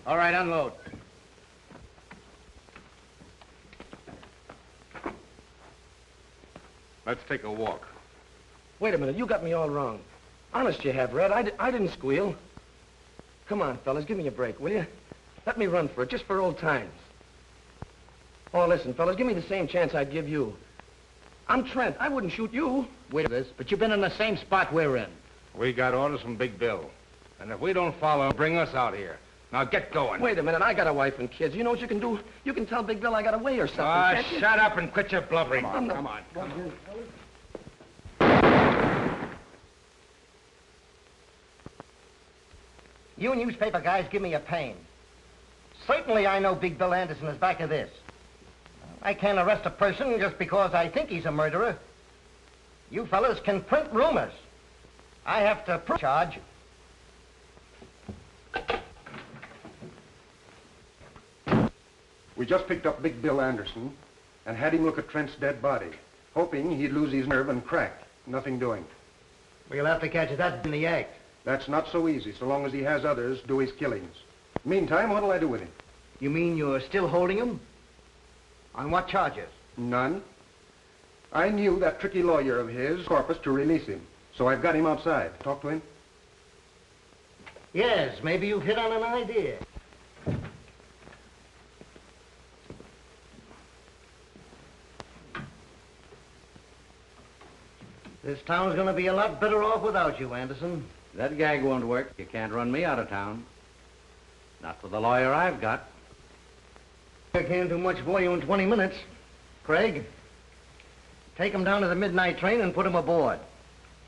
All right, unload. Let's take a walk. Wait a minute, you got me all wrong. Honest you have, Red. I didn't squeal. Come on, fellas, give me a break, will you? Let me run for it, just for old times. Oh, listen, fellas, give me the same chance I'd give you. I'm Trent. I wouldn't shoot you. Wait a minute, but you've been in the same spot we're in. We got orders from Big Bill. And if we don't follow, bring us out here. Now get going. Wait a minute, I got a wife and kids. You know what you can do? You can tell Big Bill I got away or something. Can't you? Shut up and quit your blubbering. Come on. You newspaper guys give me a pain. Certainly I know Big Bill Anderson is back of this. I can't arrest a person just because I think he's a murderer. You fellas can print rumors. I have to prove charge. We just picked up Big Bill Anderson and had him look at Trent's dead body, hoping he'd lose his nerve and crack. Nothing doing. We'll have to catch that in the act. That's not so easy, so long as he has others do his killings. Meantime, what'll I do with him? You mean you're still holding him? On what charges? None. I knew that tricky lawyer of his, Corpus, to release him, so I've got him outside. Talk to him. Yes, maybe you've hit on an idea. This town's gonna be a lot better off without you, Anderson. That gag won't work. You can't run me out of town. Not with the lawyer I've got. I can't do much for you in 20 minutes. Craig, take him down to the midnight train and put him aboard.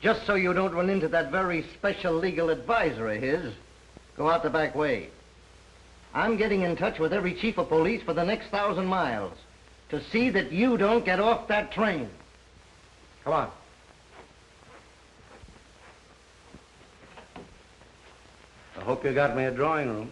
Just so you don't run into that very special legal advisor of his. Go out the back way. I'm getting in touch with every chief of police for the next 1,000 miles to see that you don't get off that train. Come on. I hope you got me a drawing room.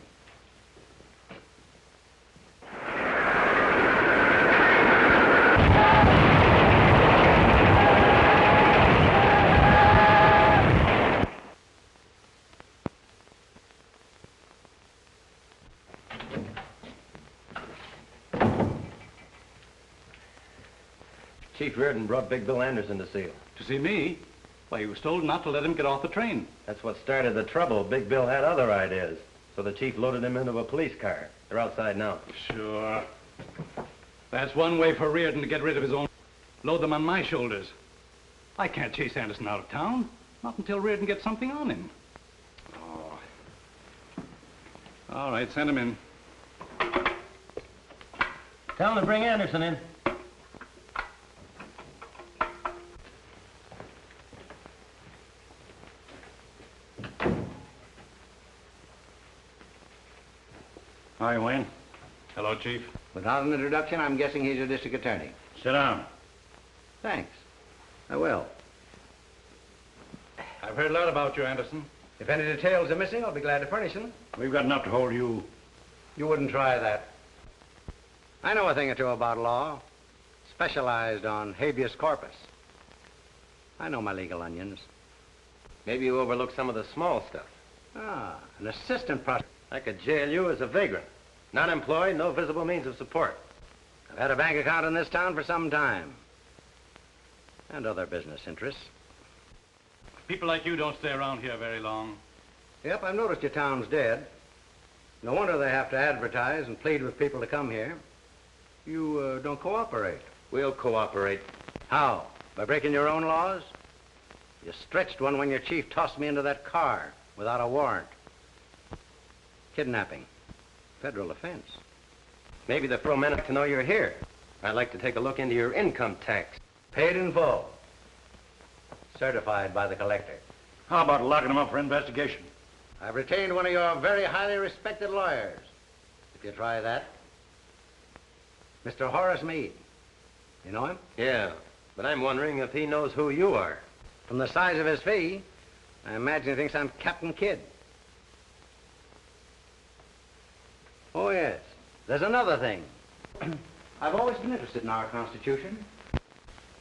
Chief Reardon brought Big Bill Anderson to see you. To see me? Why, he was told not to let him get off the train. That's what started the trouble. Big Bill had other ideas. So the chief loaded him into a police car. They're outside now. Sure. That's one way for Reardon to get rid of his own. Load them on my shoulders. I can't chase Anderson out of town. Not until Reardon gets something on him. Oh. All right, send him in. Tell him to bring Anderson in. Hi, Wayne. Hello, Chief. Without an introduction, I'm guessing he's your district attorney. Sit down. Thanks. I will. I've heard a lot about you, Anderson. If any details are missing, I'll be glad to furnish them. We've got enough to hold you. You wouldn't try that. I know a thing or two about law. Specialized on habeas corpus. I know my legal onions. Maybe you overlooked some of the small stuff. Ah, an assistant prosecutor. I could jail you as a vagrant. Not employed, no visible means of support. I've had a bank account in this town for some time. And other business interests. People like you don't stay around here very long. Yep, I've noticed your town's dead. No wonder they have to advertise and plead with people to come here. You don't cooperate. We'll cooperate. How? By breaking your own laws? You stretched one when your chief tossed me into that car without a warrant. Kidnapping. Federal offense. Maybe the pro men like to know you're here. I'd like to take a look into your income tax. Paid in full. Certified by the collector. How about locking him up for investigation? I've retained one of your very highly respected lawyers. If you try that. Mr. Horace Meade. You know him? Yeah, but I'm wondering if he knows who you are. From the size of his fee, I imagine he thinks I'm Captain Kidd. Oh, yes. There's another thing. I've always been interested in our Constitution.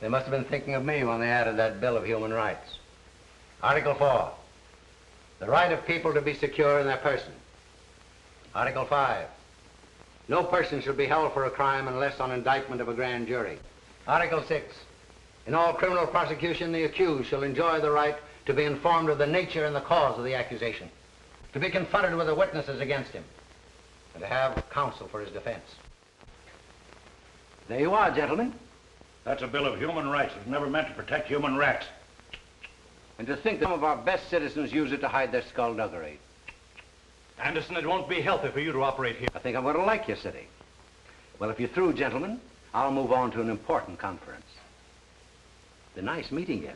They must have been thinking of me when they added that Bill of Human Rights. Article 4. The right of people to be secure in their person. Article 5. No person shall be held for a crime unless on indictment of a grand jury. Article 6. In all criminal prosecution, the accused shall enjoy the right to be informed of the nature and the cause of the accusation, to be confronted with the witnesses against him, and to have counsel for his defense. There you are, gentlemen. That's a Bill of Human Rights. It was never meant to protect human rats. And to think that some of our best citizens use it to hide their skullduggery. Anderson, it won't be healthy for you to operate here. I think I'm going to like your city. Well, if you're through, gentlemen, I'll move on to an important conference. It's been nice meeting you.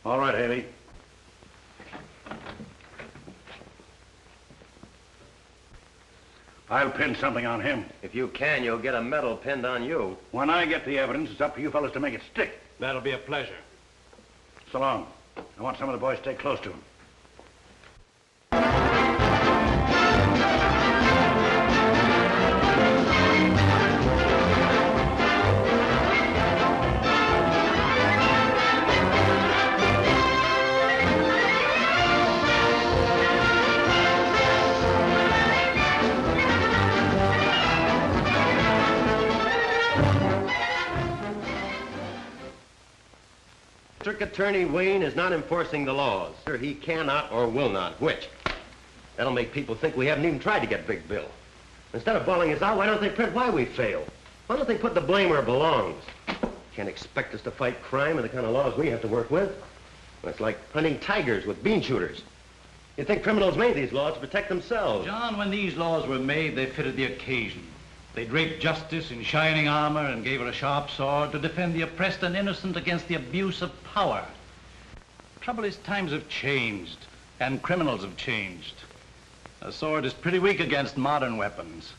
All right, Haley. I'll pin something on him. If you can, you'll get a medal pinned on you. When I get the evidence, it's up to you fellas to make it stick. That'll be a pleasure. So long. I want some of the boys to stay close to him. District Attorney Wayne is not enforcing the laws. Or he cannot or will not. Which? That'll make people think we haven't even tried to get Big Bill. Instead of bawling us out, why don't they print why we failed? Why don't they put the blame where it belongs? Can't expect us to fight crime and the kind of laws we have to work with. It's like hunting tigers with bean shooters. You'd think criminals made these laws to protect themselves. John, when these laws were made, they fitted the occasion. They draped justice in shining armor and gave her a sharp sword to defend the oppressed and innocent against the abuse of power. Trouble is, times have changed, and criminals have changed. A sword is pretty weak against modern weapons.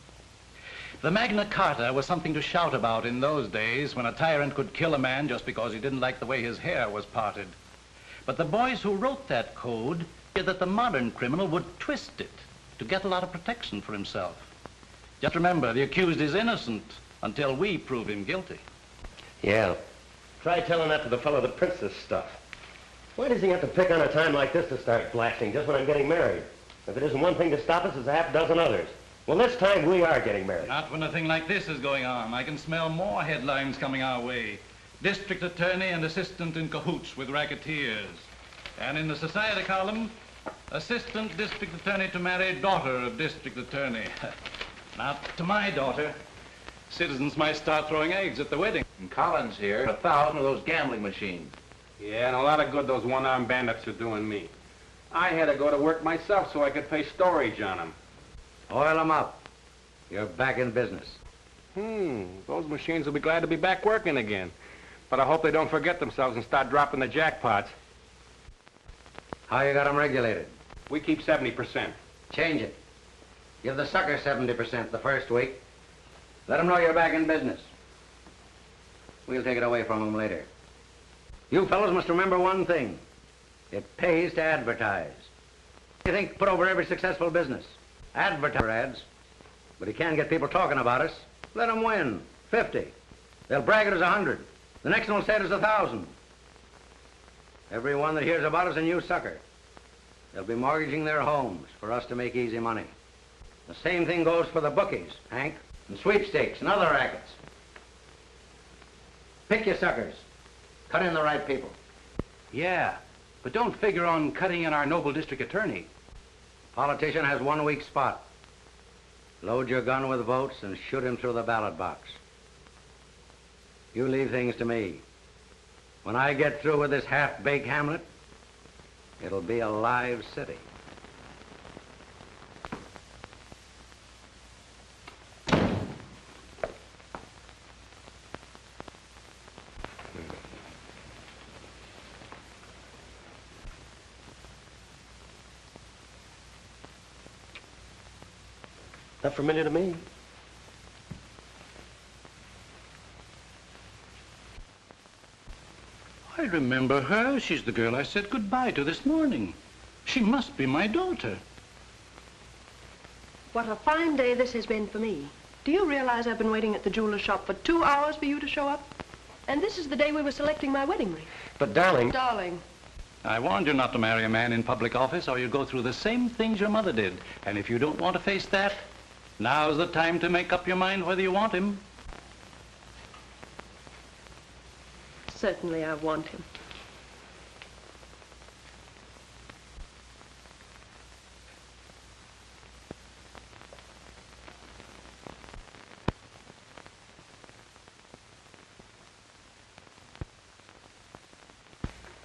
The Magna Carta was something to shout about in those days when a tyrant could kill a man just because he didn't like the way his hair was parted. But the boys who wrote that code feared that the modern criminal would twist it to get a lot of protection for himself. Just remember, the accused is innocent until we prove him guilty. Yeah. Try telling that to the fellow that prints this stuff. Why does he have to pick on a time like this to start blasting just when I'm getting married? If it isn't one thing to stop us, it's a half dozen others. Well, this time we are getting married. Not when a thing like this is going on. I can smell more headlines coming our way. District attorney and assistant in cahoots with racketeers. And in the society column, assistant district attorney to marry daughter of district attorney. Not to my daughter. Citizens might start throwing eggs at the wedding. And Collins here, 1,000 of those gambling machines. Yeah, and a lot of good those one-armed bandits are doing me. I had to go to work myself so I could pay storage on them. Oil them up. You're back in business. Those machines will be glad to be back working again. But I hope they don't forget themselves and start dropping the jackpots. How you got them regulated? We keep 70%. Change it. Give the sucker 70% the first week. Let them know you're back in business. We'll take it away from them later. You fellows must remember one thing. It pays to advertise. You think put over every successful business. Advertise ads. But he can get people talking about us. Let them win. 50. They'll brag it as 100. The next one will say it as 1,000. Everyone that hears about us a new sucker. They'll be mortgaging their homes for us to make easy money. The same thing goes for the bookies, Hank, and sweepstakes and other rackets. Pick your suckers. Cut in the right people. Yeah, but don't figure on cutting in our noble district attorney. Politician has 1 weak spot. Load your gun with votes and shoot him through the ballot box. You leave things to me. When I get through with this half-baked hamlet, it'll be a live city. Not familiar to me. I remember her. She's the girl I said goodbye to this morning. She must be my daughter. What a fine day this has been for me. Do you realize I've been waiting at the jeweler's shop for 2 hours for you to show up? And this is the day we were selecting my wedding ring. But, darling... Darling. I warned you not to marry a man in public office or you'll go through the same things your mother did. And if you don't want to face that, now's the time to make up your mind whether you want him. Certainly I want him.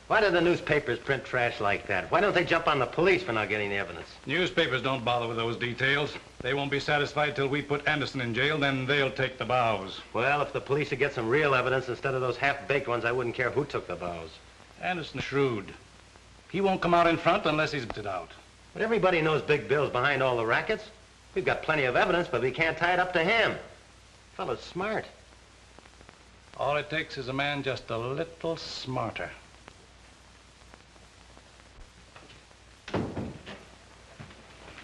Why do the newspapers print trash like that? Why don't they jump on the police for not getting the evidence? Newspapers don't bother with those details. They won't be satisfied till we put Anderson in jail, then they'll take the bows. Well, if the police would get some real evidence instead of those half-baked ones, I wouldn't care who took the bows. Anderson's shrewd. He won't come out in front unless he's it out. But everybody knows Big Bill's behind all the rackets. We've got plenty of evidence, but we can't tie it up to him. Fellow's smart. All it takes is a man just a little smarter.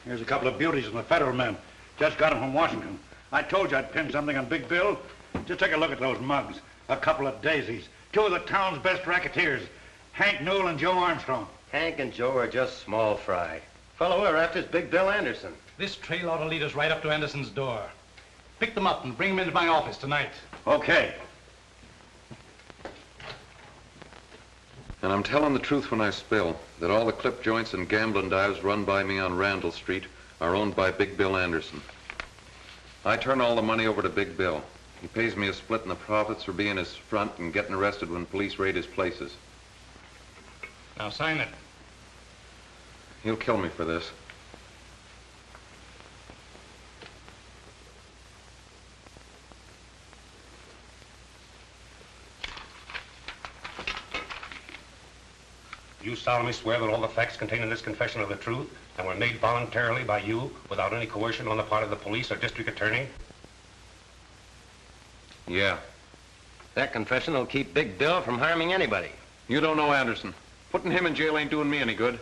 Here's a couple of beauties from the federal men. Just got them from Washington. I told you I'd pin something on Big Bill. Just take a look at those mugs. A couple of daisies. Two of the town's best racketeers. Hank Newell and Joe Armstrong. Hank and Joe are just small fry. Fellow we're after is Big Bill Anderson. This trail ought to lead us right up to Anderson's door. Pick them up and bring them into my office tonight. Okay. And I'm telling the truth when I spill that all the clip joints and gambling dives run by me on Randall Street are owned by Big Bill Anderson. I turn all the money over to Big Bill. He pays me a split in the profits for being his front and getting arrested when police raid his places. Now sign it. He'll kill me for this. You solemnly swear that all the facts contained in this confession are the truth and were made voluntarily by you without any coercion on the part of the police or district attorney? Yeah. That confession will keep Big Bill from harming anybody. You don't know Anderson. Putting him in jail ain't doing me any good.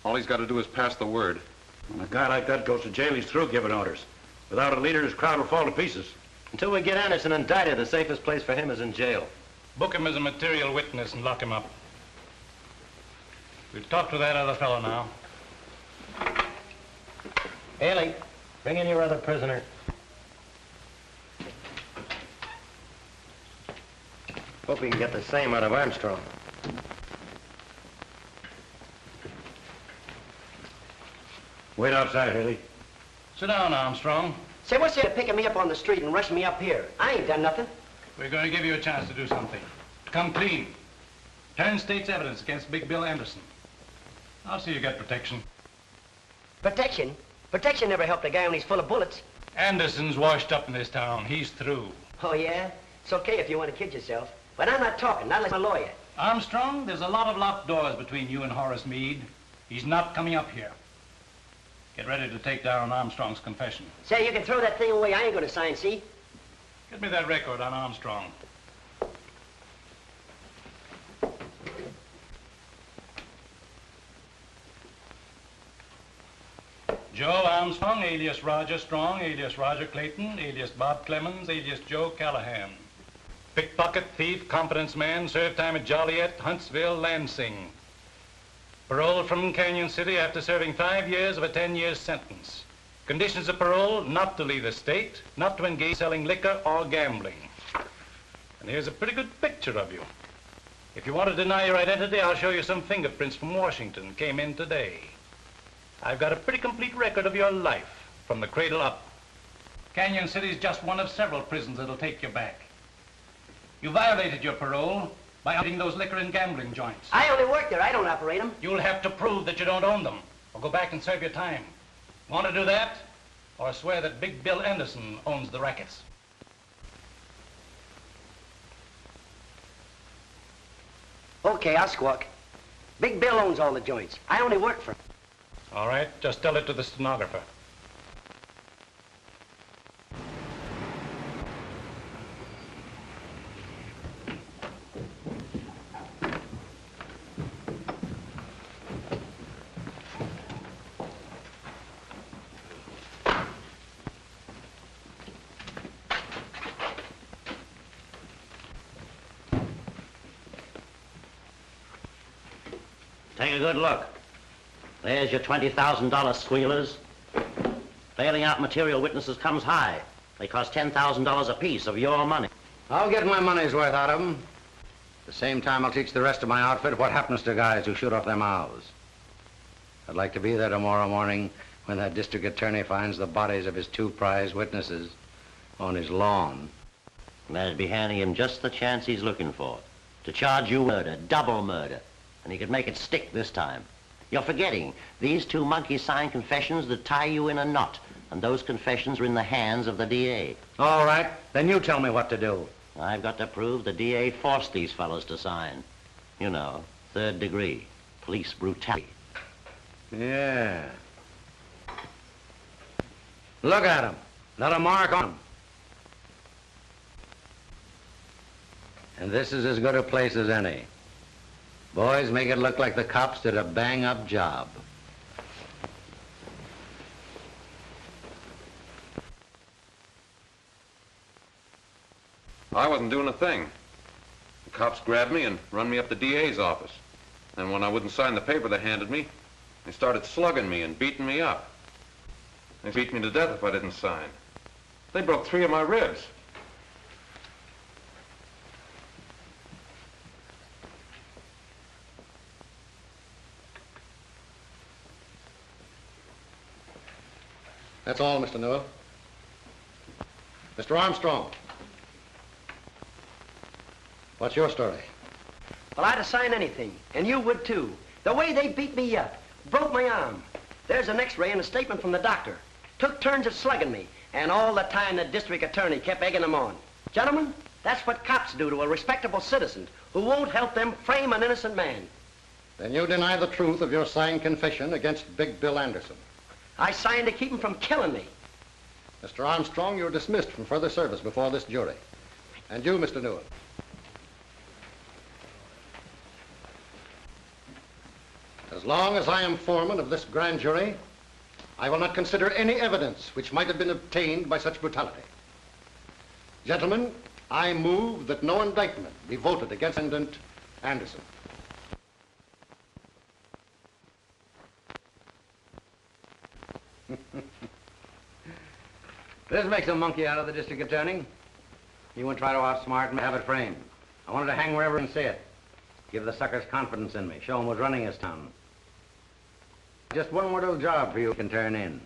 All he's got to do is pass the word. When a guy like that goes to jail, he's through giving orders. Without a leader, his crowd will fall to pieces. Until we get Anderson indicted, the safest place for him is in jail. Book him as a material witness and lock him up. We'll talk to that other fellow now. Haley, bring in your other prisoner. Hope we can get the same out of Armstrong. Wait outside, Haley. Sit down, Armstrong. Say, what's there to picking me up on the street and rushing me up here? I ain't done nothing. We're going to give you a chance to do something. To come clean. Turn state's evidence against Big Bill Anderson. I'll see you get protection. Protection? Protection never helped a guy when he's full of bullets. Anderson's washed up in this town. He's through. Oh, yeah? It's okay if you want to kid yourself. But I'm not talking, not like a lawyer. Armstrong, there's a lot of locked doors between you and Horace Meade. He's not coming up here. Get ready to take down Armstrong's confession. Say, you can throw that thing away. I ain't going to sign, see? Get me that record on Armstrong. Joe Armstrong, alias Roger Strong, alias Roger Clayton, alias Bob Clemens, alias Joe Callahan. Pickpocket, thief, confidence man, served time at Joliet, Huntsville, Lansing. Paroled from Canyon City after serving 5 years of a 10-year sentence. Conditions of parole, not to leave the state, not to engage in selling liquor or gambling. And here's a pretty good picture of you. If you want to deny your identity, I'll show you some fingerprints from Washington, came in today. I've got a pretty complete record of your life, from the cradle up. Canyon City's just one of several prisons that'll take you back. You violated your parole by operating those liquor and gambling joints. I only work there. I don't operate them. You'll have to prove that you don't own them, or go back and serve your time. Want to do that? Or swear that Big Bill Anderson owns the rackets? Okay, I'll squawk. Big Bill owns all the joints. I only work for him. All right, just tell it to the stenographer. Take a good look. There's your $20,000 squealers. Bailing out material witnesses comes high. They cost $10,000 apiece of your money. I'll get my money's worth out of them. At the same time, I'll teach the rest of my outfit what happens to guys who shoot off their mouths. I'd like to be there tomorrow morning when that district attorney finds the bodies of his 2 prize witnesses on his lawn. That'd be handing him just the chance he's looking for. To charge you murder, double murder. And he could make it stick this time. You're forgetting, these 2 monkeys signed confessions that tie you in a knot. And those confessions are in the hands of the DA. All right, then you tell me what to do. I've got to prove the DA forced these fellows to sign. You know, 3rd degree, police brutality. Yeah. Look at him. Not a mark on him. And this is as good a place as any. Boys, make it look like the cops did a bang-up job. I wasn't doing a thing. The cops grabbed me and run me up the DA's office. And when I wouldn't sign the paper they handed me, they started slugging me and beating me up. They beat me to death if I didn't sign. They broke 3 of my ribs. That's all, Mr. Newell. Mr. Armstrong. What's your story? Well, I'd have signed anything, and you would too. The way they beat me up, broke my arm. There's an x-ray and a statement from the doctor. Took turns at slugging me, and all the time the district attorney kept egging them on. Gentlemen, that's what cops do to a respectable citizen who won't help them frame an innocent man. Then you deny the truth of your signed confession against Big Bill Anderson. I signed to keep him from killing me. Mr. Armstrong, you're dismissed from further service before this jury. And you, Mr. Newell. As long as I am foreman of this grand jury, I will not consider any evidence which might have been obtained by such brutality. Gentlemen, I move that no indictment be voted against defendant Anderson. This makes a monkey out of the district attorney. He won't try to outsmart me, have it framed. I wanted to hang wherever and see it. Give the suckers confidence in me. Show them who's running his town. Just one more little job for you can turn in.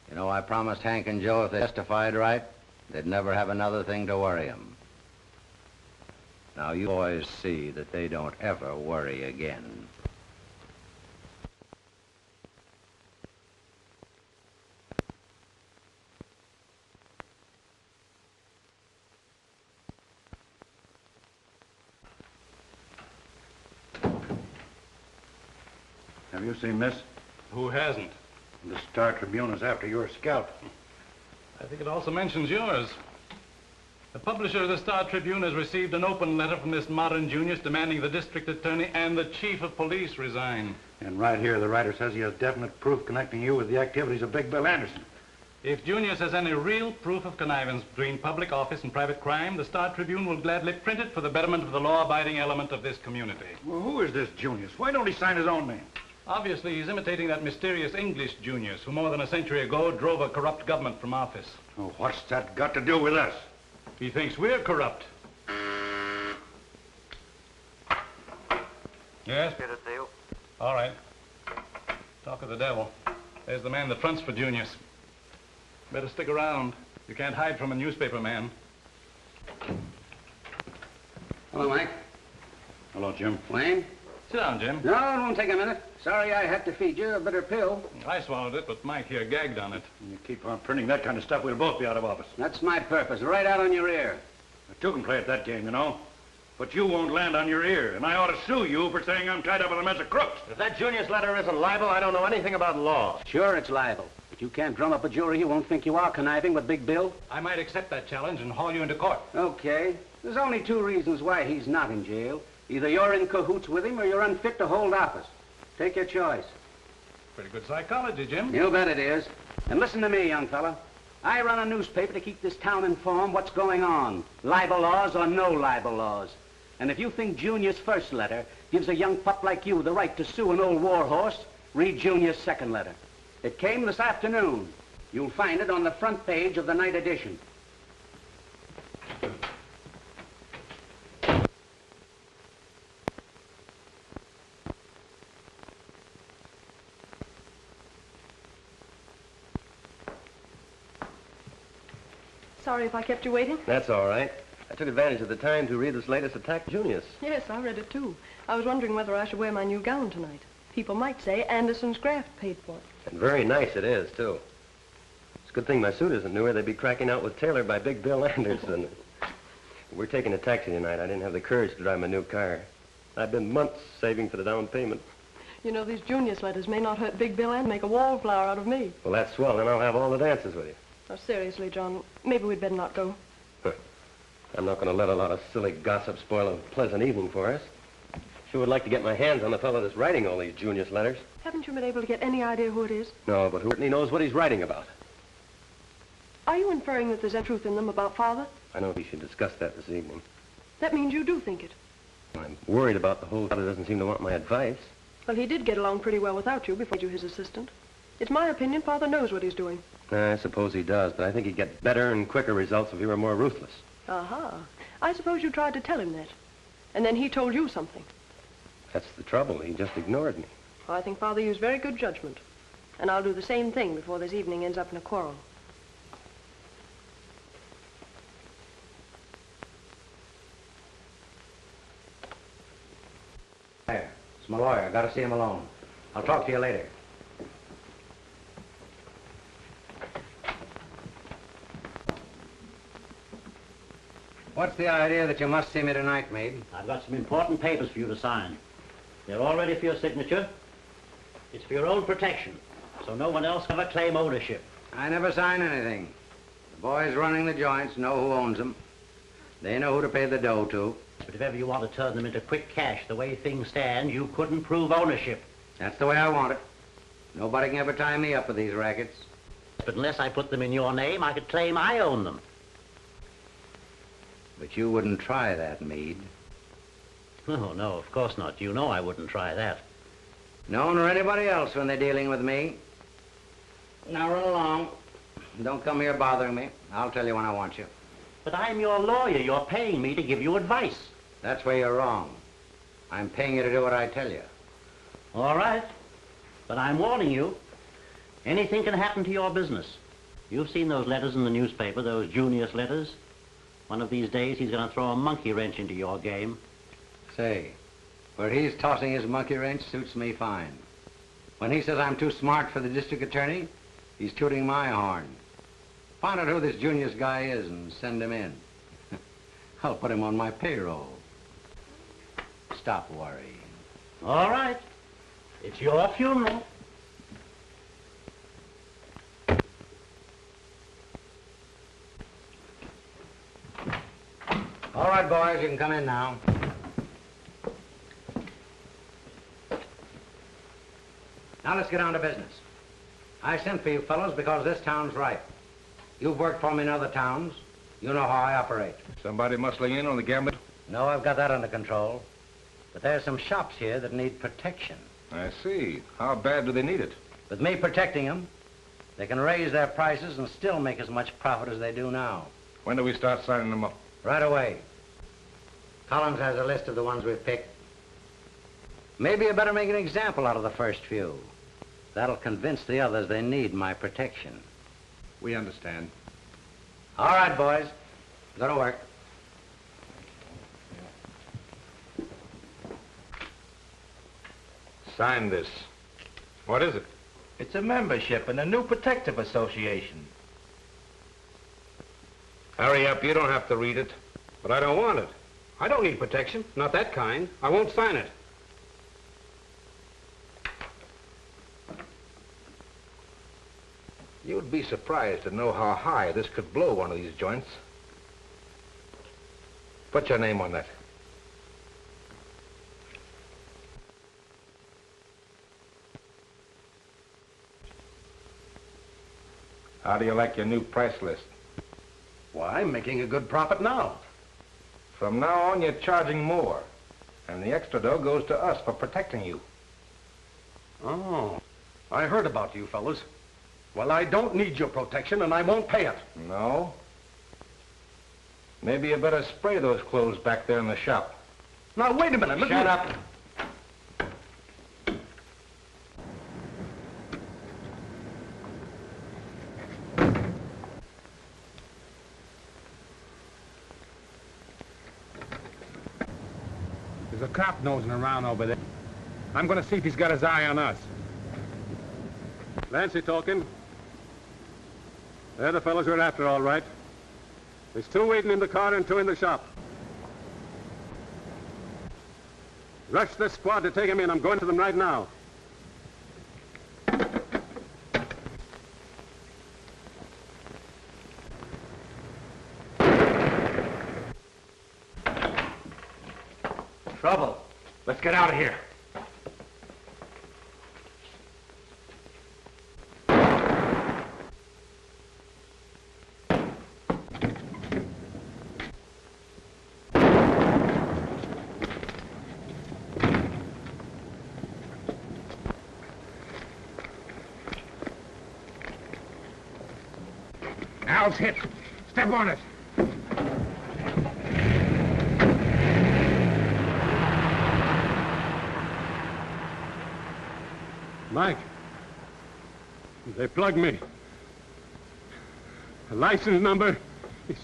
You know, I promised Hank and Joe if they testified right, they'd never have another thing to worry them. Now, you boys see that they don't ever worry again. Have you seen this? Who hasn't? The Star Tribune is after your scalp. I think it also mentions yours. The publisher of the Star Tribune has received an open letter from this modern Junius demanding the district attorney and the chief of police resign. And right here, the writer says he has definite proof connecting you with the activities of Big Bill Anderson. If Junius has any real proof of connivance between public office and private crime, the Star Tribune will gladly print it for the betterment of the law-abiding element of this community. Well, who is this Junius? Why don't he sign his own name? Obviously, he's imitating that mysterious English Junius who more than a century ago drove a corrupt government from office. Oh, what's that got to do with us? He thinks we're corrupt. Yes? Get a deal. All right. Talk of the devil. There's the man that fronts for Junius. Better stick around. You can't hide from a newspaper man. Hello, Mike. Hello, Jim. Wayne? Sit down, Jim. No, it won't take a minute. Sorry I had to feed you a bitter pill. I swallowed it, but Mike here gagged on it. You keep on printing that kind of stuff, we'll both be out of office. That's my purpose, right out on your ear. The two can play at that game, you know. But you won't land on your ear, and I ought to sue you for saying I'm tied up with a mess of crooks. If that Junius letter isn't libel, I don't know anything about law. Sure, it's libel. But you can't drum up a jury who won't think you are conniving with Big Bill. I might accept that challenge and haul you into court. Okay. There's only 2 reasons why he's not in jail. Either you're in cahoots with him or you're unfit to hold office. Take your choice. Pretty good psychology, Jim. You bet it is. And listen to me, young fella. I run a newspaper to keep this town informed what's going on. Libel laws or no libel laws. And if you think Junior's first letter gives a young pup like you the right to sue an old war horse, read Junior's second letter. It came this afternoon. You'll find it on the front page of the night edition. Sorry if I kept you waiting. That's all right. I took advantage of the time to read this latest attack, Junius. Yes, I read it too. I was wondering whether I should wear my new gown tonight. People might say Anderson's graft paid for it. And very nice it is, too. It's a good thing my suit isn't newer. They'd be cracking out with Taylor by Big Bill Anderson. We're taking a taxi tonight. I didn't have the courage to drive my new car. I've been months saving for the down payment. You know, these Junius letters may not hurt Big Bill and make a wallflower out of me. Well, that's swell. Then I'll have all the dances with you. Oh, seriously, John, maybe we'd better not go. I'm not going to let a lot of silly gossip spoil a pleasant evening for us. Sure would like to get my hands on the fellow that's writing all these Junius letters. Haven't you been able to get any idea who it is? No, but who certainly knows what he's writing about? Are you inferring that there's any truth in them about Father? I know we should discuss that this evening. That means you do think it. I'm worried about the whole Father doesn't seem to want my advice. Well, he did get along pretty well without you before you were his assistant. It's my opinion Father knows what he's doing. I suppose he does, but I think he'd get better and quicker results if he were more ruthless. Aha. I suppose you tried to tell him that. And then he told you something. That's the trouble. He just ignored me. Well, I think Father used very good judgment. And I'll do the same thing before this evening ends up in a quarrel. There. It's my lawyer. I gotta see him alone. I'll talk to you later. What's the idea that you must see me tonight, Meade? I've got some important papers for you to sign. They're all ready for your signature. It's for your own protection, so no one else can ever claim ownership. I never sign anything. The boys running the joints know who owns them. They know who to pay the dough to. But if ever you want to turn them into quick cash, the way things stand, you couldn't prove ownership. That's the way I want it. Nobody can ever tie me up with these rackets. But unless I put them in your name, I could claim I own them. But you wouldn't try that, Meade. Oh, no, of course not. You know I wouldn't try that. No one or anybody else when they're dealing with me. Now run along. Don't come here bothering me. I'll tell you when I want you. But I'm your lawyer. You're paying me to give you advice. That's where you're wrong. I'm paying you to do what I tell you. All right. But I'm warning you. Anything can happen to your business. You've seen those letters in the newspaper, those Junius letters. One of these days, he's going to throw a monkey wrench into your game. Say, where he's tossing his monkey wrench suits me fine. When he says I'm too smart for the district attorney, he's tooting my horn. Find out who this Junius guy is and send him in. I'll put him on my payroll. Stop worrying. All right. It's your funeral. All right, boys, you can come in now. Now let's get down to business. I sent for you fellows because this town's ripe. You've worked for me in other towns. You know how I operate. Somebody muscling in on the gambling? No, I've got that under control. But there's some shops here that need protection. I see. How bad do they need it? With me protecting them, they can raise their prices and still make as much profit as they do now. When do we start signing them up? Right away. Collins has a list of the ones we've picked. Maybe you better make an example out of the first few. That'll convince the others they need my protection. We understand. All right, boys. Go to work. Sign this. What is it? It's a membership in a new protective association. Hurry up. You don't have to read it. But I don't want it. I don't need protection. Not that kind. I won't sign it. You'd be surprised to know how high this could blow one of these joints. Put your name on that. How do you like your new price list? Why, I'm making a good profit now. From now on, you're charging more. And the extra dough goes to us for protecting you. Oh, I heard about you fellas. Well, I don't need your protection, and I won't pay it. No? Maybe you better spray those clothes back there in the shop. Now, wait a minute. Shut up. There's a cop nosing around over there. I'm going to see if he's got his eye on us. Lancy talking. They're the fellows we're after, all right. There's 2 waiting in the car and 2 in the shop. Rush this squad to take him in. I'm going to them right now. Trouble. Let's get out of here. Al's hit. Step on it. Mike, they plugged me. The license number is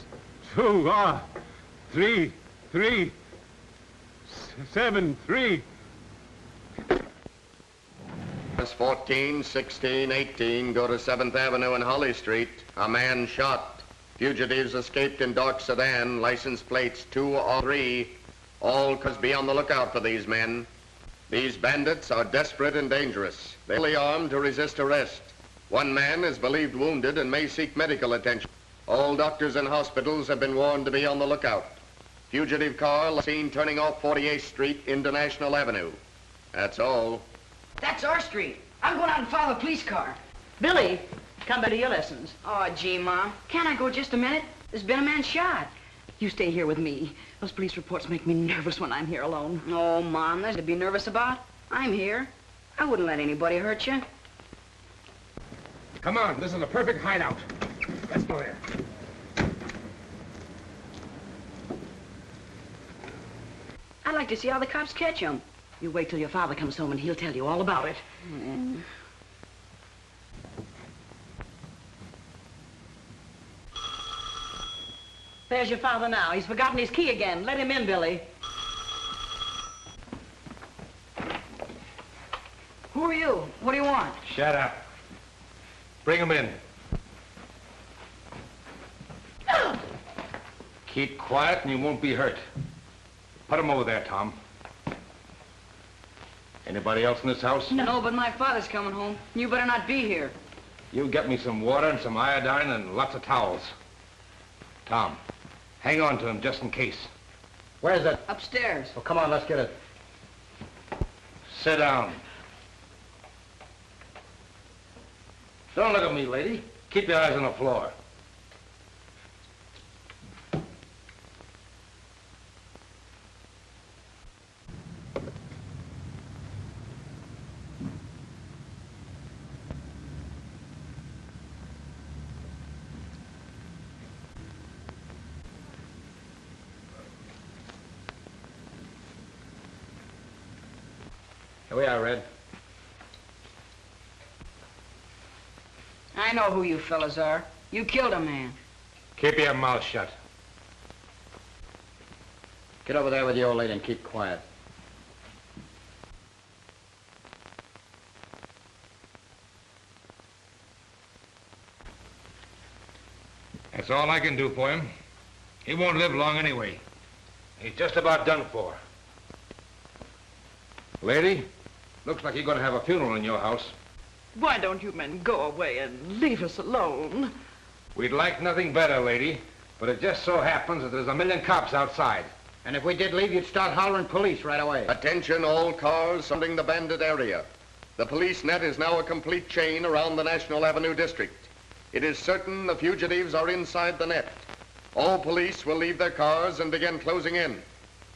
23373. Bus 14, 16, 18 go to 7th Avenue and Holly Street. A man shot. Fugitives escaped in dark sedan, license plates 2 or 3. All cause be on the lookout for these men. These bandits are desperate and dangerous. They're fully armed to resist arrest. One man is believed wounded and may seek medical attention. All doctors and hospitals have been warned to be on the lookout. Fugitive car seen turning off 48th Street into National Avenue. That's all. That's our street. I'm going out and follow the police car. Billy, come back to your lessons. Oh, gee, Mom. Can't I go just a minute? There's been a man shot. You stay here with me. Those police reports make me nervous when I'm here alone. Oh, Mom, there's to be nervous about. I'm here. I wouldn't let anybody hurt you. Come on, this is a perfect hideout. Let's go there. I'd like to see how the cops catch him. You wait till your father comes home and he'll tell you all about it. There's your father now. He's forgotten his key again. Let him in, Billy. Who are you? What do you want? Shut up. Bring him in. Keep quiet and you won't be hurt. Put him over there, Tom. Anybody else in this house? No, but my father's coming home. You better not be here. You get me some water and some iodine and lots of towels. Tom, hang on to him just in case. Where's it? Upstairs. Oh, come on, let's get it. Sit down. Don't look at me, lady. Keep your eyes on the floor. Here we are, Red. I know who you fellas are. You killed a man. Keep your mouth shut. Get over there with the old lady and keep quiet. That's all I can do for him. He won't live long anyway. He's just about done for. Lady, looks like you're going to have a funeral in your house. Why don't you men go away and leave us alone? We'd like nothing better, lady, but it just so happens that there's a million cops outside. And if we did leave, you'd start hollering police right away. Attention all cars surrounding the bandit area. The police net is now a complete chain around the National Avenue district. It is certain the fugitives are inside the net. All police will leave their cars and begin closing in.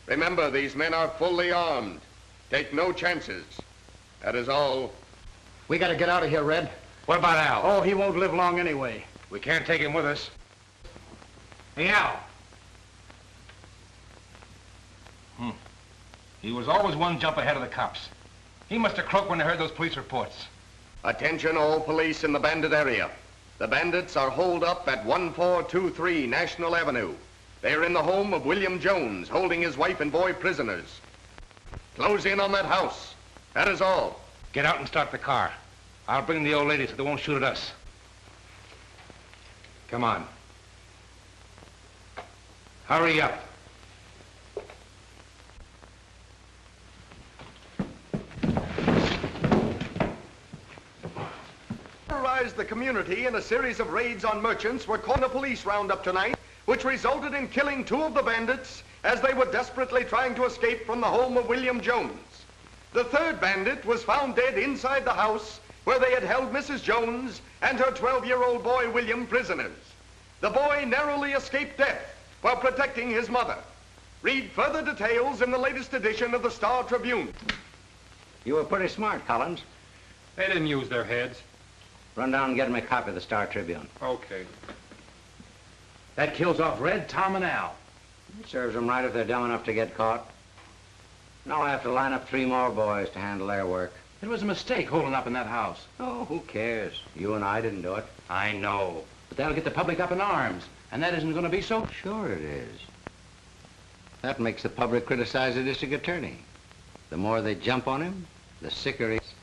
Remember, these men are fully armed. Take no chances. That is all. We gotta get out of here, Red. What about Al? Oh, he won't live long anyway. We can't take him with us. Hey, Al. He was always one jump ahead of the cops. He must have croaked when he heard those police reports. Attention all police in the bandit area. The bandits are holed up at 1423 National Avenue. They are in the home of William Jones, holding his wife and boy prisoners. Close in on that house. That is all. Get out and start the car. I'll bring the old lady so they won't shoot at us. Come on. Hurry up. Terrorized the community in a series of raids on merchants were caught in a police roundup tonight, which resulted in killing 2 of the bandits as they were desperately trying to escape from the home of William Jones. The 3rd bandit was found dead inside the house where they had held Mrs. Jones and her 12-year-old boy William prisoners. The boy narrowly escaped death while protecting his mother. Read further details in the latest edition of the Star Tribune. You were pretty smart, Collins. They didn't use their heads. Run down and get him a copy of the Star Tribune. Okay. That kills off Red, Tom, and Al. It serves them right if they're dumb enough to get caught. Now I have to line up 3 more boys to handle their work. It was a mistake holding up in that house. Oh, who cares? You and I didn't do it. I know. But that'll get the public up in arms. And that isn't going to be so... Sure it is. That makes the public criticize the district attorney. The more they jump on him, the sicker he is.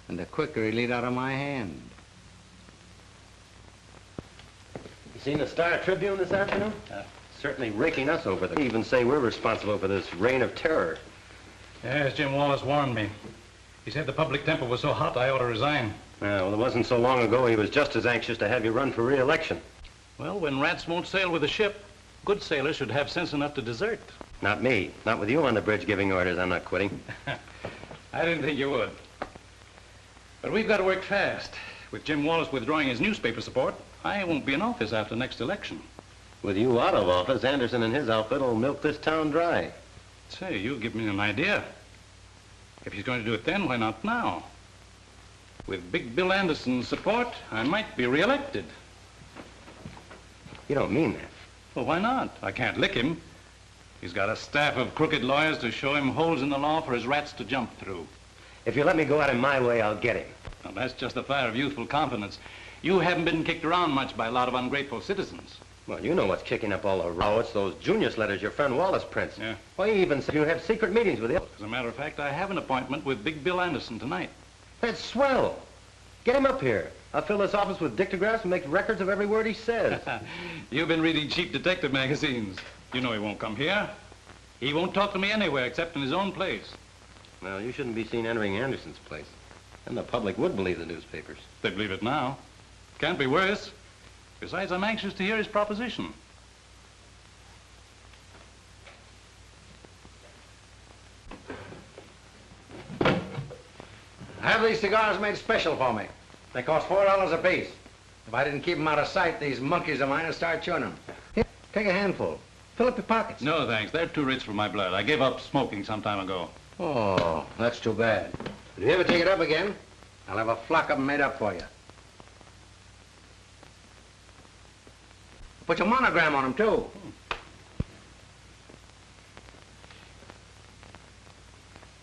And the quicker he'll eat out of my hand. You seen the Star Tribune this afternoon? Certainly raking us over the... Even say we're responsible for this reign of terror. Yes, Jim Wallace warned me. He said the public temper was so hot I ought to resign. Well, it wasn't so long ago he was just as anxious to have you run for re-election. Well, when rats won't sail with a ship, good sailors should have sense enough to desert. Not me. Not with you on the bridge giving orders. I'm not quitting. I didn't think you would. But we've got to work fast. With Jim Wallace withdrawing his newspaper support, I won't be in office after next election. With you out of office, Anderson and his outfit will milk this town dry. Say, you give me an idea. If he's going to do it then, why not now? With Big Bill Anderson's support, I might be re-elected. You don't mean that. Well, why not? I can't lick him. He's got a staff of crooked lawyers to show him holes in the law for his rats to jump through. If you let me go at him my way, I'll get him. Well, that's just the fire of youthful confidence. You haven't been kicked around much by a lot of ungrateful citizens. Well, you know what's kicking up all the row. It's those Junius letters your friend Wallace prints. Yeah. Why, he even said you have secret meetings with him. As a matter of fact, I have an appointment with Big Bill Anderson tonight. That's swell. Get him up here. I'll fill this office with dictographs and make records of every word he says. You've been reading cheap detective magazines. You know he won't come here. He won't talk to me anywhere except in his own place. Well, you shouldn't be seen entering Anderson's place. And the public would believe the newspapers. They believe it now. Can't be worse. Besides, I'm anxious to hear his proposition. Have these cigars made special for me. They cost $4 apiece. If I didn't keep them out of sight, these monkeys of mine would start chewing them. Here, take a handful. Fill up your pockets. No, thanks. They're too rich for my blood. I gave up smoking some time ago. Oh, that's too bad. If you ever take it up again, I'll have a flock of them made up for you. Put your monogram on them, too.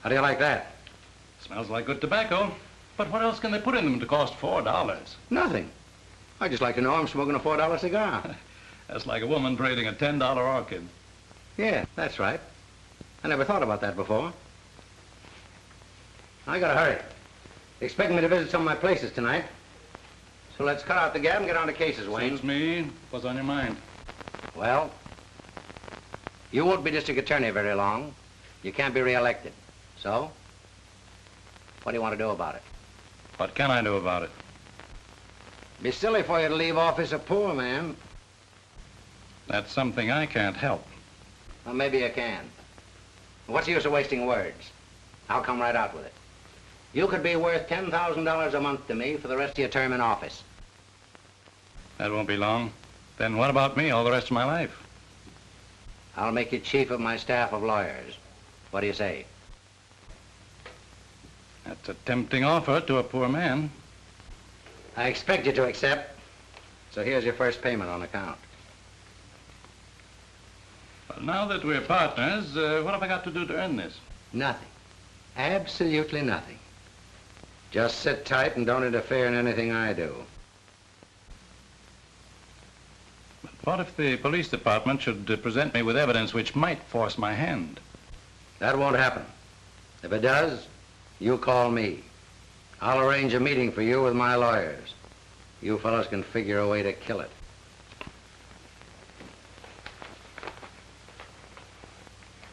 How do you like that? Smells like good tobacco. But what else can they put in them to cost $4? Nothing. I just like to know I'm smoking a $4 cigar. That's like a woman trading a $10 orchid. Yeah, that's right. I never thought about that before. I gotta hurry. They expect me to visit some of my places tonight. So let's cut out the gab and get on to cases, Wayne. Suits me. What's on your mind? Well, you won't be district attorney very long. You can't be re-elected. So, what do you want to do about it? What can I do about it? Be silly for you to leave office a poor man. That's something I can't help. Well, maybe you can. What's the use of wasting words? I'll come right out with it. You could be worth $10,000 a month to me for the rest of your term in office. That won't be long. Then what about me all the rest of my life? I'll make you chief of my staff of lawyers. What do you say? That's a tempting offer to a poor man. I expect you to accept. So here's your first payment on account. Well, now that we're partners, what have I got to do to earn this? Nothing. Absolutely nothing. Just sit tight and don't interfere in anything I do. But what if the police department should present me with evidence which might force my hand? That won't happen. If it does, you call me. I'll arrange a meeting for you with my lawyers. You fellows can figure a way to kill it.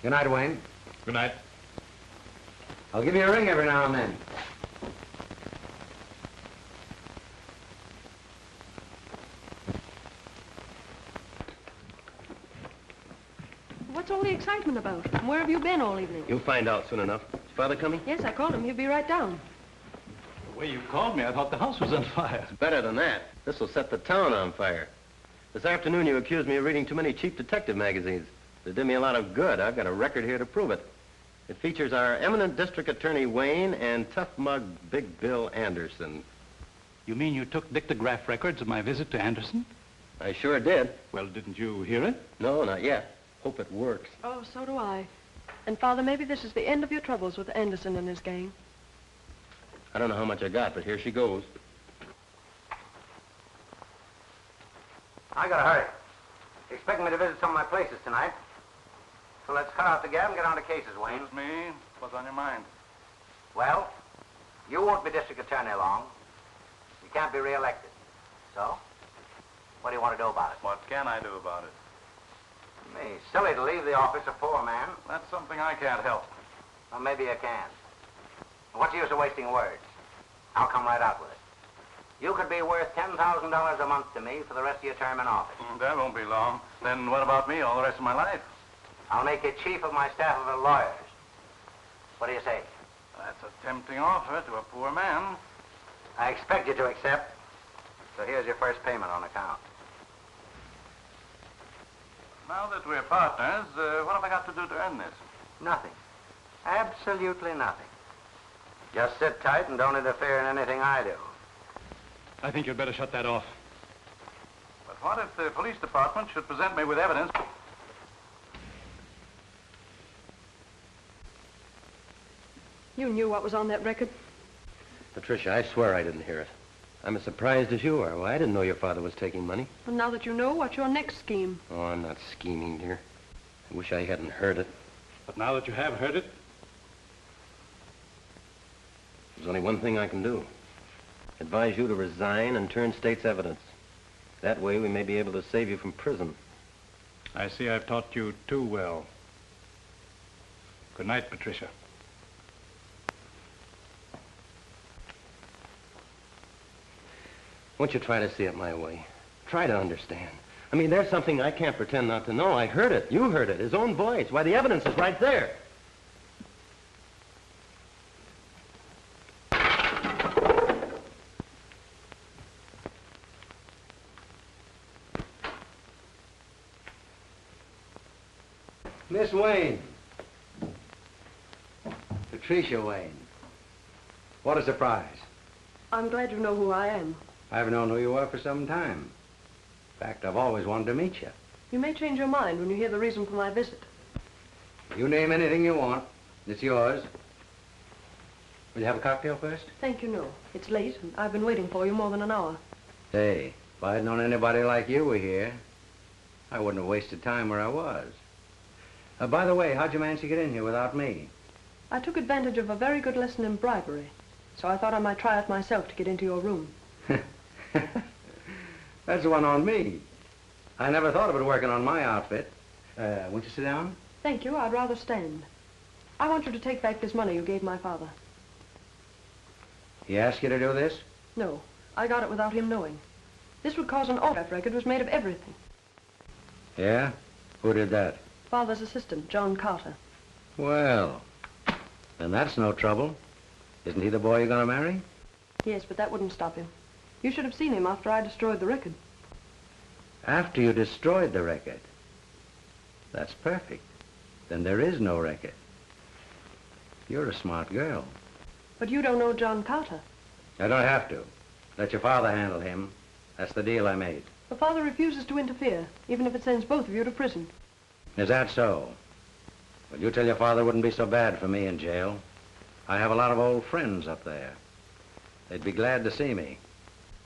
Good night, Wayne. Good night. I'll give you a ring every now and then. What's all the excitement about? And where have you been all evening? You'll find out soon enough. Is Father coming? Yes, I called him. He'll be right down. The way you called me, I thought the house was on fire. It's better than that. This will set the town on fire. This afternoon you accused me of reading too many cheap detective magazines. It did me a lot of good. I've got a record here to prove it. It features our eminent district attorney Wayne and tough mug Big Bill Anderson. You mean you took dictograph records of my visit to Anderson? I sure did. Well, didn't you hear it? No, not yet. Hope it works. Oh, so do I. And, Father, maybe this is the end of your troubles with Anderson and his gang. I don't know how much I got, but here she goes. I gotta hurry. Expecting me to visit some of my places tonight. So let's cut out the gab and get on to cases, Wayne. Excuse me. What's on your mind? Well, you won't be district attorney long. You can't be reelected. So, what do you want to do about it? What can I do about it? Me, silly to leave the office a poor man. That's something I can't help. Well, maybe you can. What's the use of wasting words? I'll come right out with it. You could be worth $10,000 a month to me for the rest of your term in office. That won't be long. Then what about me all the rest of my life? I'll make you chief of my staff of lawyers. What do you say? That's a tempting offer to a poor man. I expect you to accept. So here's your first payment on account. Now that we're partners, what have I got to do to earn this? Nothing. Absolutely nothing. Just sit tight and don't interfere in anything I do. I think you'd better shut that off. But what if the police department should present me with evidence? You knew what was on that record? Patricia, I swear I didn't hear it. I'm as surprised as you are. Well, I didn't know your father was taking money. Well, now that you know, what's your next scheme? Oh, I'm not scheming, dear. I wish I hadn't heard it. But now that you have heard it? There's only one thing I can do. Advise you to resign and turn state's evidence. That way we may be able to save you from prison. I see I've taught you too well. Good night, Patricia. Won't you try to see it my way? Try to understand. I mean, there's something I can't pretend not to know. I heard it. You heard it. His own voice. Why, the evidence is right there. Miss Wayne. Patricia Wayne. What a surprise. I'm glad you know who I am. I've known who you are for some time. In fact, I've always wanted to meet you. You may change your mind when you hear the reason for my visit. You name anything you want. It's yours. Will you have a cocktail first? Thank you, no. It's late, and I've been waiting for you more than an hour. Hey, if I'd known anybody like you were here, I wouldn't have wasted time where I was. By the way, how'd you manage to get in here without me? I took advantage of a very good lesson in bribery, so I thought I might try it myself to get into your room. That's one on me. I never thought of it working on my outfit. Won't you sit down? Thank you. I'd rather stand. I want you to take back this money you gave my father. He asked you to do this? No, I got it without him knowing. This would cause an autograph record was made of everything. Yeah? Who did that? Father's assistant, John Carter. Well, then that's no trouble. Isn't he the boy you're going to marry? Yes, but that wouldn't stop him. You should have seen him after I destroyed the record. After you destroyed the record? That's perfect. Then there is no record. You're a smart girl. But you don't know John Carter. I don't have to. Let your father handle him. That's the deal I made. The father refuses to interfere, even if it sends both of you to prison. Is that so? Well, you tell your father it wouldn't be so bad for me in jail. I have a lot of old friends up there. They'd be glad to see me.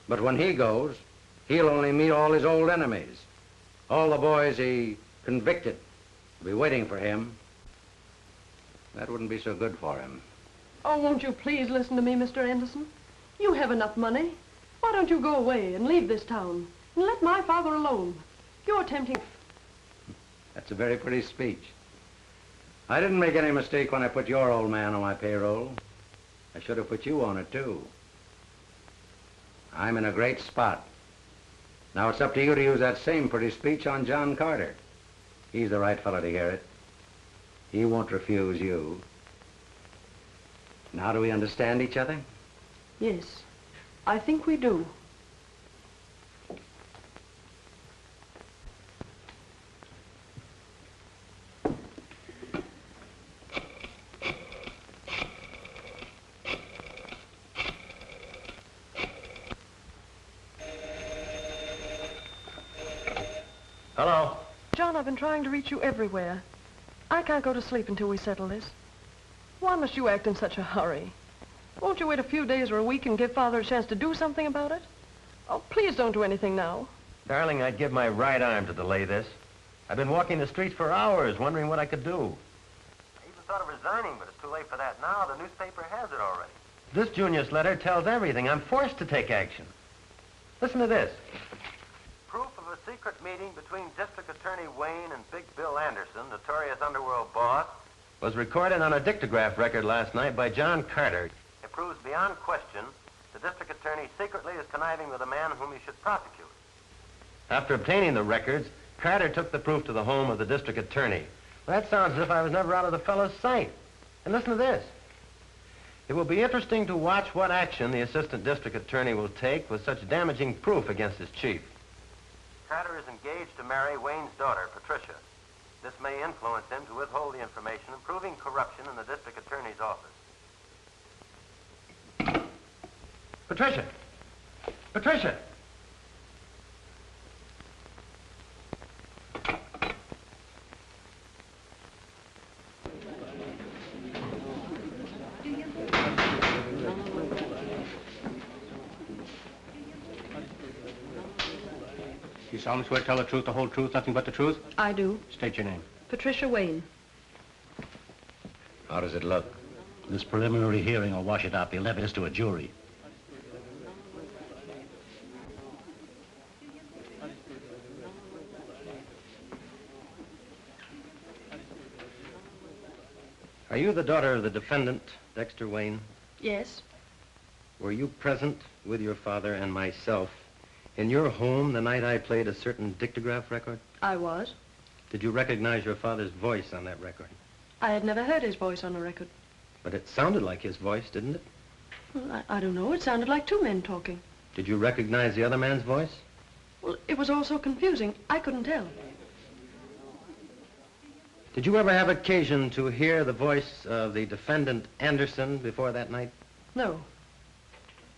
But when he goes, he'll only meet all his old enemies. All the boys he convicted will be waiting for him. That wouldn't be so good for him. Oh, won't you please listen to me, Mr. Anderson? You have enough money. Why don't you go away and leave this town and let my father alone? You're tempting... That's a very pretty speech. I didn't make any mistake when I put your old man on my payroll. I should have put you on it, too. I'm in a great spot. Now it's up to you to use that same pretty speech on John Carter. He's the right fellow to hear it. He won't refuse you. Now do we understand each other? Yes, I think we do. Hello? John, I've been trying to reach you everywhere. I can't go to sleep until we settle this. Why must you act in such a hurry? Won't you wait a few days or a week and give Father a chance to do something about it? Oh, please don't do anything now. Darling, I'd give my right arm to delay this. I've been walking the streets for hours, wondering what I could do. I even thought of resigning, but it's too late for that now. The newspaper has it already. This Junius letter tells everything. I'm forced to take action. Listen to this. Proof of a secret meeting between District Attorney Wayne and Big Bill Anderson, notorious underworld boss, Was recorded on a dictograph record last night by John Carter. It proves beyond question the district attorney secretly is conniving with a man whom he should prosecute. After obtaining the records, Carter took the proof to the home of the district attorney. Well, that sounds as if I was never out of the fellow's sight. And listen to this. It will be interesting to watch what action the assistant district attorney will take with such damaging proof against his chief. Carter is engaged to marry Wayne's daughter, Patricia. This may influence him to withhold the information, proving corruption in the district attorney's office. Patricia! Patricia! You solemnly swear to tell the truth, the whole truth, nothing but the truth? I do. State your name. Patricia Wayne. How does it look? This preliminary hearing will wash it out. They'll never this to a jury. Are you the daughter of the defendant, Dexter Wayne? Yes. Were you present with your father and myself in your home the night I played a certain dictograph record? I was. Did you recognize your father's voice on that record? I had never heard his voice on a record. But it sounded like his voice, didn't it? Well, I don't know. It sounded like two men talking. Did you recognize the other man's voice? Well, it was all so confusing. I couldn't tell. Did you ever have occasion to hear the voice of the defendant Anderson before that night? No.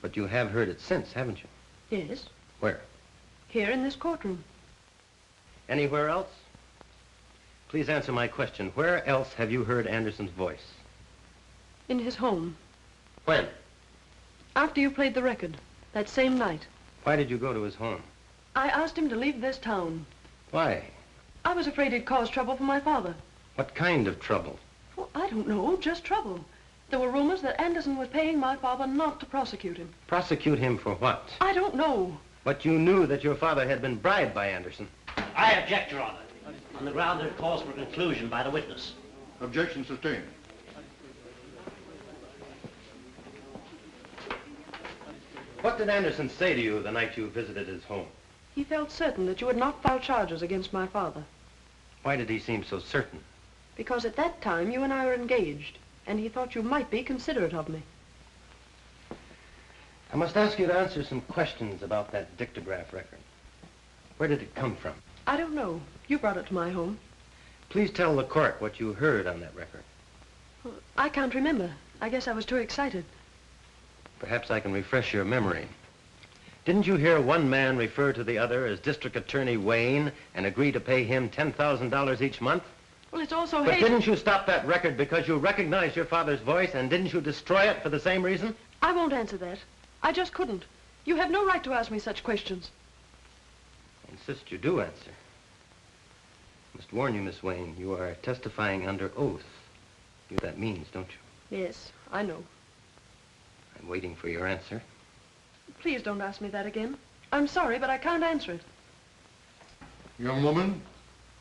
But you have heard it since, haven't you? Yes. Where? Here in this courtroom. Anywhere else? Please answer my question. Where else have you heard Anderson's voice? In his home. When? After you played the record. That same night. Why did you go to his home? I asked him to leave this town. Why? I was afraid he'd cause trouble for my father. What kind of trouble? Well, I don't know. Just trouble. There were rumors that Anderson was paying my father not to prosecute him. Prosecute him for what? I don't know. But you knew that your father had been bribed by Anderson. I object, Your Honor, on the ground that it calls for conclusion by the witness. Objection sustained. What did Anderson say to you the night you visited his home? He felt certain that you had not filed charges against my father. Why did he seem so certain? Because at that time you and I were engaged, and he thought you might be considerate of me. I must ask you to answer some questions about that dictograph record. Where did it come from? I don't know. You brought it to my home. Please tell the court what you heard on that record. Well, I can't remember. I guess I was too excited. Perhaps I can refresh your memory. Didn't you hear one man refer to the other as District Attorney Wayne and agree to pay him $10,000 each month? Well, it's also But Hazel. didn't you stop that record because you recognized your father's voice, and didn't you destroy it for the same reason? I won't answer that. I just couldn't. You have no right to ask me such questions. I insist you do answer. I must warn you, Miss Wayne, you are testifying under oath. You know what that means, don't you? Yes, I know. I'm waiting for your answer. Please don't ask me that again. I'm sorry, but I can't answer it. Young woman,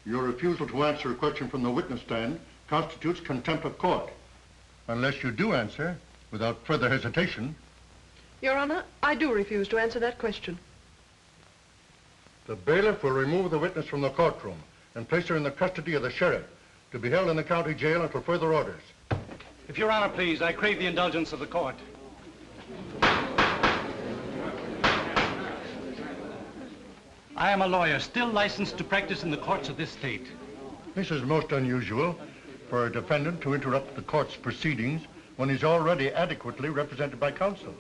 your refusal to answer a question from the witness stand constitutes contempt of court. Unless you do answer, without further hesitation. Your Honor, I do refuse to answer that question. The bailiff will remove the witness from the courtroom and place her in the custody of the sheriff to be held in the county jail until further orders. If Your Honor, please, I crave the indulgence of the court. I am a lawyer, still licensed to practice in the courts of this state. This is most unusual for a defendant to interrupt the court's proceedings when he's already adequately represented by counsel.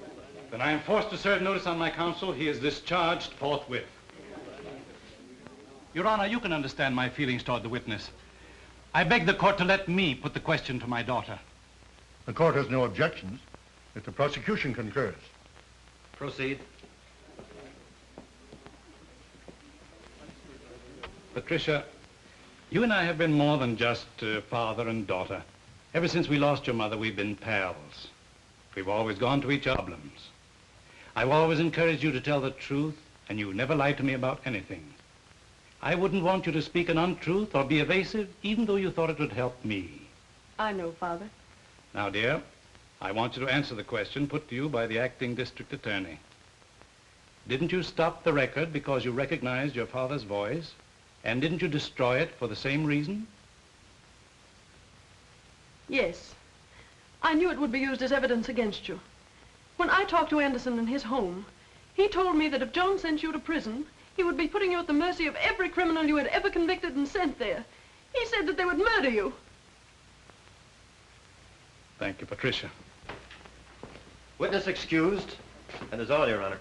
Then I am forced to serve notice on my counsel. He is discharged forthwith. Your Honor, you can understand my feelings toward the witness. I beg the court to let me put the question to my daughter. The court has no objections if the prosecution concurs. Proceed. Patricia, you and I have been more than just father and daughter. Ever since we lost your mother, we've been pals. We've always gone to each other's problems. I've always encouraged you to tell the truth, and you never lied to me about anything. I wouldn't want you to speak an untruth or be evasive, even though you thought it would help me. I know, Father. Now, dear, I want you to answer the question put to you by the acting district attorney. Didn't you stop the record because you recognized your father's voice? And didn't you destroy it for the same reason? Yes. I knew it would be used as evidence against you. When I talked to Anderson in his home, he told me that if John sent you to prison, he would be putting you at the mercy of every criminal you had ever convicted and sent there. He said that they would murder you. Thank you, Patricia. Witness excused. That is all, Your Honor.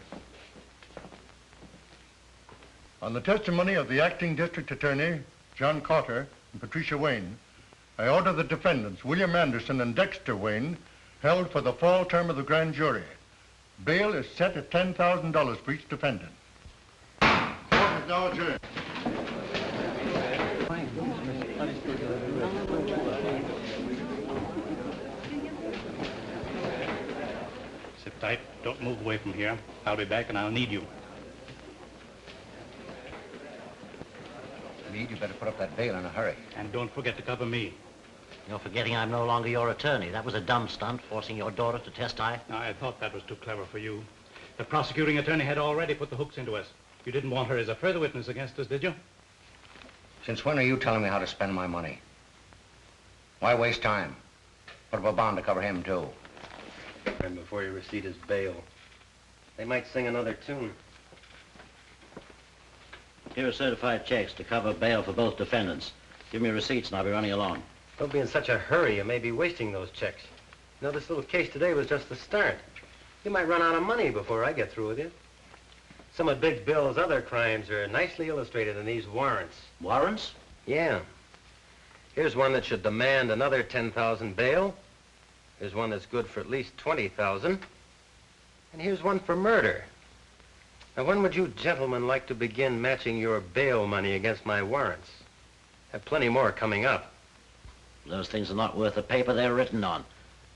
On the testimony of the acting district attorney, John Carter, and Patricia Wayne, I order the defendants, William Anderson and Dexter Wayne, held for the fall term of the grand jury. Bail is set at $10,000 for each defendant. Court is now adjourned. Sit tight. Don't move away from here. I'll be back and I'll need you. Meade, you better put up that bail in a hurry. And don't forget to cover me. You're forgetting I'm no longer your attorney. That was a dumb stunt, forcing your daughter to testify. I thought that was too clever for you. The prosecuting attorney had already put the hooks into us. You didn't want her as a further witness against us, did you? Since when are you telling me how to spend my money? Why waste time? Put up a bond to cover him, too. And before you receipt his bail, they might sing another tune. Here are certified checks to cover bail for both defendants. Give me receipts and I'll be running along. Don't be in such a hurry. You may be wasting those checks. You know, this little case today was just the start. You might run out of money before I get through with you. Some of Big Bill's other crimes are nicely illustrated in these warrants. Warrants? Yeah. Here's one that should demand another $10,000 bail. Here's one that's good for at least $20,000. And here's one for murder. Now, when would you gentlemen like to begin matching your bail money against my warrants? Have plenty more coming up. Those things are not worth the paper they're written on.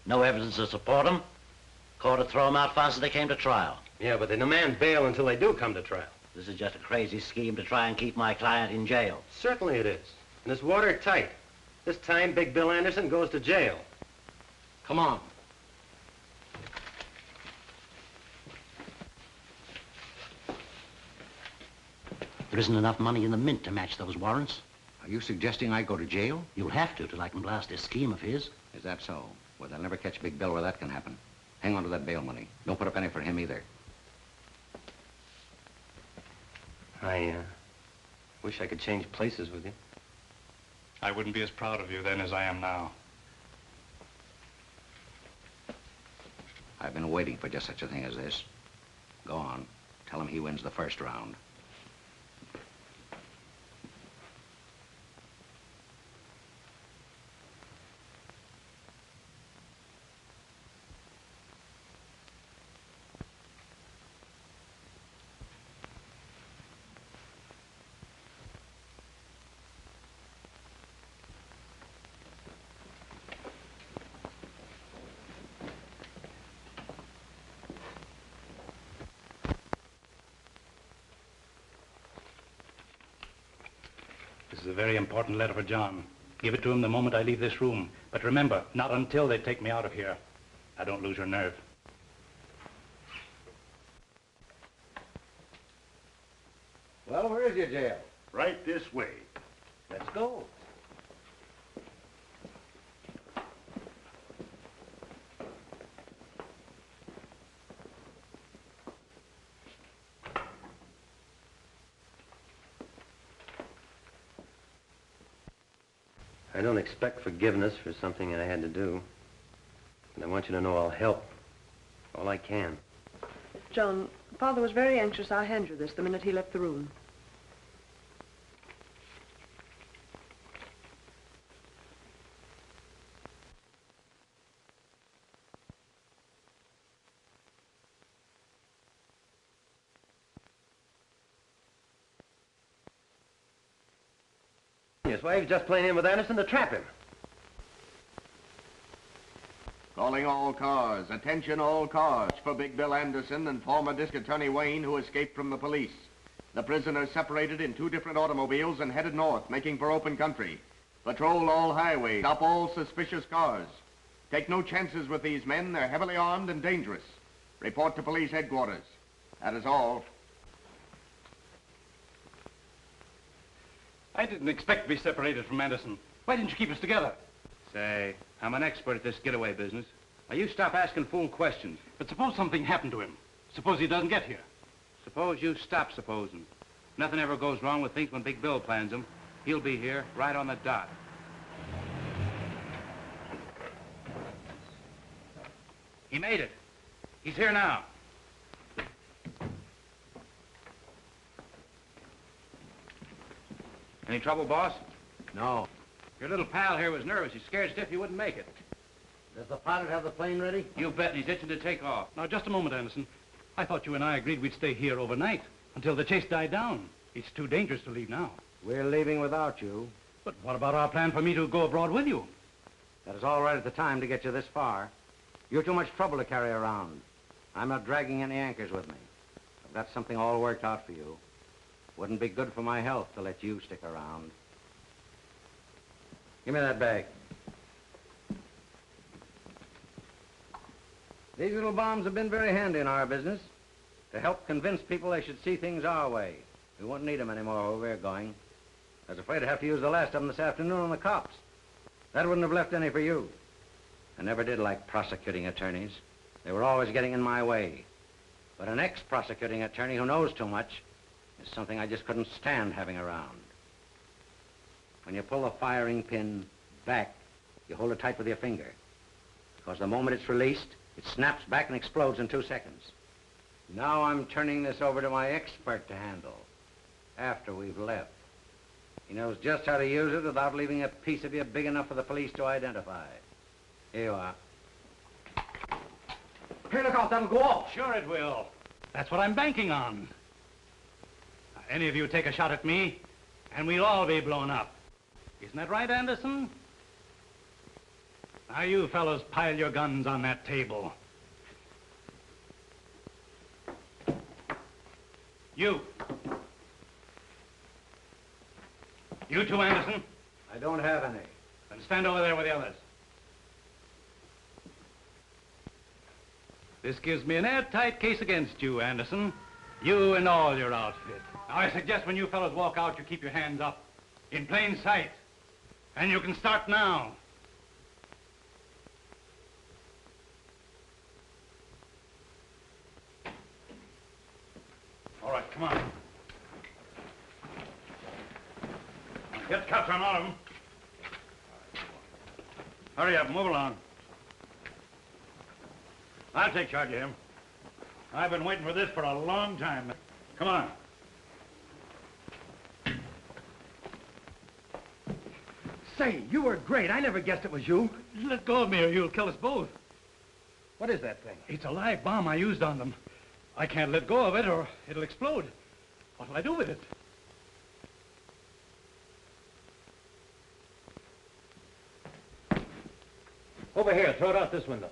No evidence to support them. Court would throw them out fast as they came to trial. Yeah, but they demand bail until they do come to trial. This is just a crazy scheme to try and keep my client in jail. Certainly it is. And it's watertight. This time, Big Bill Anderson goes to jail. Come on. There isn't enough money in the mint to match those warrants. Are you suggesting I go to jail? You'll have to till I can blast this scheme of his. Is that so? Well, they'll never catch Big Bill where that can happen. Hang on to that bail money. Don't put up any for him either. I wish I could change places with you. I wouldn't be as proud of you then as I am now. I've been waiting for just such a thing as this. Go on. Tell him he wins the first round. This is a very important letter for John. Give it to him the moment I leave this room. But remember, not until they take me out of here. Now, don't lose your nerve. Well, where is your jail? Right this way. Let's go. I don't expect forgiveness for something I had to do. And I want you to know I'll help all I can. John, Father was very anxious I hand you this the minute he left the room. His wife's just playing in with Anderson to trap him. Calling all cars. Attention all cars for Big Bill Anderson and former District Attorney Wayne, who escaped from the police. The prisoners separated in 2 different automobiles and headed north, making for open country. Patrol all highways. Stop all suspicious cars. Take no chances with these men. They're heavily armed and dangerous. Report to police headquarters. That is all. I didn't expect to be separated from Anderson. Why didn't you keep us together? Say, I'm an expert at this getaway business. Now, you stop asking fool questions. But suppose something happened to him. Suppose he doesn't get here. Suppose you stop supposing. Nothing ever goes wrong with things when Big Bill plans them. He'll be here, right on the dot. He made it. He's here now. Any trouble, boss? No. Your little pal here was nervous. He's scared stiff he wouldn't make it. Does the pilot have the plane ready? You bet, and he's itching to take off. Now, just a moment, Anderson. I thought you and I agreed we'd stay here overnight until the chase died down. It's too dangerous to leave now. We're leaving without you. But what about our plan for me to go abroad with you? That is all right at the time to get you this far. You're too much trouble to carry around. I'm not dragging any anchors with me. I've got something all worked out for you. Wouldn't be good for my health to let you stick around. Give me that bag. These little bombs have been very handy in our business to help convince people they should see things our way. We won't need them anymore where we're going. I was afraid I'd have to use the last of them this afternoon on the cops. That wouldn't have left any for you. I never did like prosecuting attorneys. They were always getting in my way. But an ex-prosecuting attorney who knows too much is something I just couldn't stand having around. When you pull the firing pin back, you hold it tight with your finger. Because the moment it's released, it snaps back and explodes in 2 seconds. Now I'm turning this over to my expert to handle after we've left. He knows just how to use it without leaving a piece of you big enough for the police to identify. Here you are. Hey, look out, that'll go off. Sure it will. That's what I'm banking on. Now, any of you take a shot at me, and we'll all be blown up. Isn't that right, Anderson? Now, you fellows pile your guns on that table. You. You too, Anderson? I don't have any. Then stand over there with the others. This gives me an airtight case against you, Anderson. You and all your outfit. Now, I suggest when you fellows walk out, you keep your hands up. In plain sight. And you can start now. All right, come on. Get cuffs on all of them. Hurry up, move along. I'll take charge of him. I've been waiting for this for a long time. Come on. Say, you were great. I never guessed it was you. Let go of me or you'll kill us both. What is that thing? It's a live bomb I used on them. I can't let go of it or it'll explode. What'll I do with it? Over here, throw it out this window.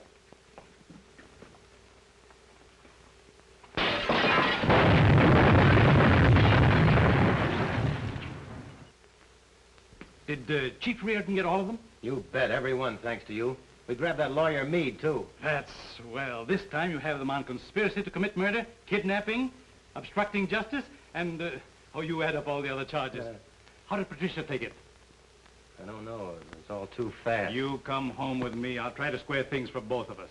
Did Chief Reardon get all of them? You bet, every one, thanks to you. We grabbed that lawyer Meade, too. That's swell. This time you have them on conspiracy to commit murder, kidnapping, obstructing justice, and, oh, you add up all the other charges. How did Patricia take it? I don't know. It's all too fast. You come home with me. I'll try to square things for both of us.